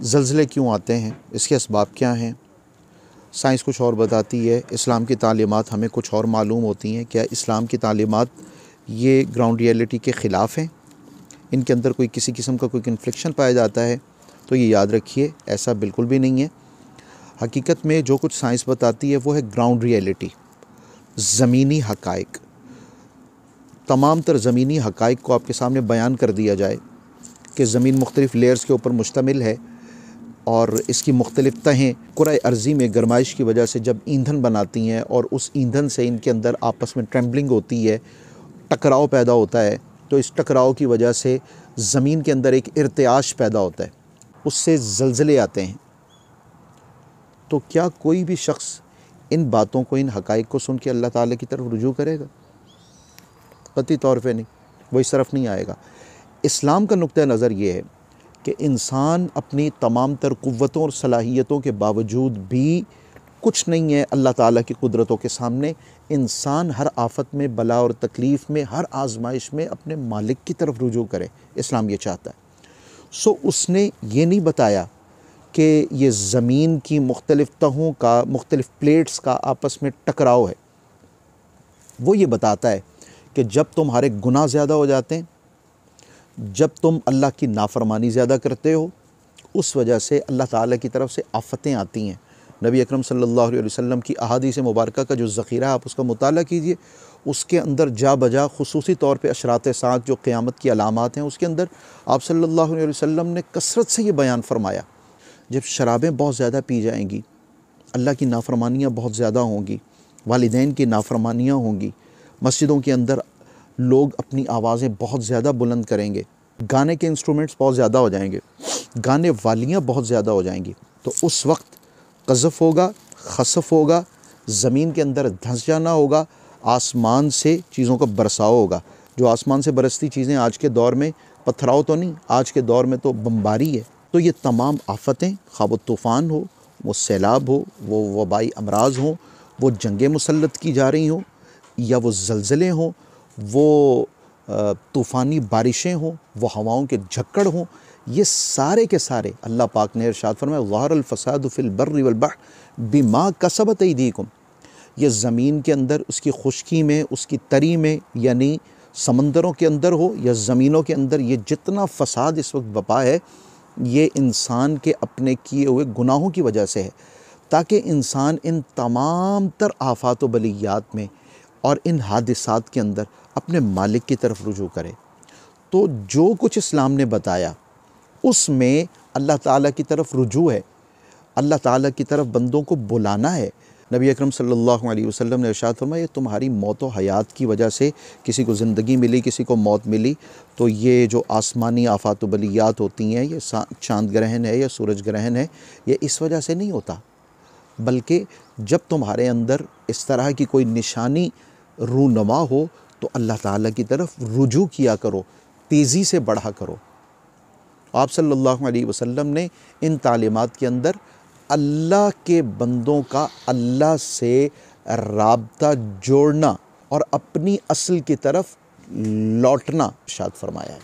زلزلے کیوں آتے ہیں، اس کے اسباب کیا ہیں؟ سائنس کچھ اور بتاتی ہے، اسلام کی تعلیمات ہمیں کچھ اور معلوم ہوتی ہیں۔ کیا اسلام کی تعلیمات یہ گراؤنڈ ریئلٹی کے خلاف ہیں؟ ان کے اندر کوئی کسی قسم کا کوئی کنفلکشن پایا جاتا ہے تو یہ یاد رکھیے ایسا بالکل بھی نہیں ہے۔ حقیقت میں جو کچھ سائنس بتاتی ہے وہ ہے گراؤنڈ ریئلٹی، زمینی حقائق۔ تمام تر زمینی حقائق کو آپ کے سامنے بیان کر دیا جائے کہ زمین مختلف لیئرز کے اوپر مشتمل ہے اور اس کی مختلف تہیں کرۂ ارضی میں گرمائش کی وجہ سے جب ایندھن بناتی ہیں اور اس ایندھن سے ان کے اندر آپس میں ٹریمبلنگ ہوتی ہے، ٹکراؤ پیدا ہوتا ہے، تو اس ٹکراؤ کی وجہ سے زمین کے اندر ایک ارتعاش پیدا ہوتا ہے، اس سے زلزلے آتے ہیں۔ تو کیا کوئی بھی شخص ان باتوں کو، ان حقائق کو سن کے اللہ تعالیٰ کی طرف رجوع کرے گا؟ قطعی طور پہ نہیں، وہ اس طرف نہیں آئے گا۔ اسلام کا نقطہ نظر یہ ہے کہ انسان اپنی تمام تر قوتوں اور صلاحیتوں کے باوجود بھی کچھ نہیں ہے اللہ تعالیٰ کی قدرتوں کے سامنے۔ انسان ہر آفت میں، بلا اور تکلیف میں، ہر آزمائش میں اپنے مالک کی طرف رجوع کرے، اسلام یہ چاہتا ہے۔ اس نے یہ نہیں بتایا کہ یہ زمین کی مختلف تہوں کا، مختلف پلیٹس کا آپس میں ٹکراؤ ہے۔ وہ یہ بتاتا ہے کہ جب تمہارے گناہ زیادہ ہو جاتے ہیں، جب تم اللہ کی نافرمانی زیادہ کرتے ہو، اس وجہ سے اللہ تعالیٰ کی طرف سے آفتیں آتی ہیں۔ نبی اکرم صلی اللہ علیہ وسلم کی احادیث مبارکہ کا جو ذخیرہ ہے آپ اس کا مطالعہ کیجئے، اس کے اندر جا بجا خصوصی طور پہ اشراط ساعت جو قیامت کی علامات ہیں، اس کے اندر آپ صلی اللہ علیہ وسلم نے کثرت سے یہ بیان فرمایا، جب شرابیں بہت زیادہ پی جائیں گی، اللہ کی نافرمانیاں بہت زیادہ ہوں گی، والدین کی نافرمانیاں ہوں گی، مسجدوں کے اندر لوگ اپنی آوازیں بہت زیادہ بلند کریں گے، گانے کے انسٹرومنٹس بہت زیادہ ہو جائیں گے، گانے والیاں بہت زیادہ ہو جائیں گی، تو اس وقت قذف ہوگا، خسف ہوگا، زمین کے اندر دھنس جانا ہوگا، آسمان سے چیزوں کا برساؤ ہوگا۔ جو آسمان سے برستی چیزیں آج کے دور میں پتھراؤ تو نہیں، آج کے دور میں تو بمباری ہے۔ تو یہ تمام آفتیں، خواہ وہ طوفان ہو، وہ سیلاب ہو، وہ وبائی امراض ہوں، وہ جنگیں مسلط کی جا رہی ہوں، یا وہ زلزلے ہوں، وہ طوفانی بارشیں ہوں، وہ ہواؤں کے جھکڑ ہوں، یہ سارے کے سارے اللہ پاک نے ارشاد فرمایا ظہر الفساد فی البر والبحر بما کسبت ایدیکم۔ یہ زمین کے اندر، اس کی خشکی میں، اس کی تری میں، یعنی سمندروں کے اندر ہو یا زمینوں کے اندر، یہ جتنا فساد اس وقت بپا ہے، یہ انسان کے اپنے کیے ہوئے گناہوں کی وجہ سے ہے، تاکہ انسان ان تمام تر آفات و بلیات میں اور ان حادثات کے اندر اپنے مالک کی طرف رجوع کرے۔ تو جو کچھ اسلام نے بتایا اس میں اللہ تعالیٰ کی طرف رجوع ہے، اللہ تعالیٰ کی طرف بندوں کو بلانا ہے۔ نبی اکرم صلی اللہ علیہ وسلم نے ارشاد فرمایا یہ تمہاری موت و حیات کی وجہ سے، کسی کو زندگی ملی، کسی کو موت ملی، تو یہ جو آسمانی آفات و بلیات ہوتی ہیں، یہ چاند گرہن ہے یا سورج گرہن ہے، یہ اس وجہ سے نہیں ہوتا، بلکہ جب تمہارے اندر اس طرح کی کوئی نشانی رونما ہو تو اللہ تعالیٰ کی طرف رجوع کیا کرو، تیزی سے بڑھا کرو۔ آپ صلی اللہ علیہ وسلم نے ان تعلیمات کے اندر اللہ کے بندوں کا اللہ سے رابطہ جوڑنا اور اپنی اصل کی طرف لوٹنا ارشاد فرمایا ہے۔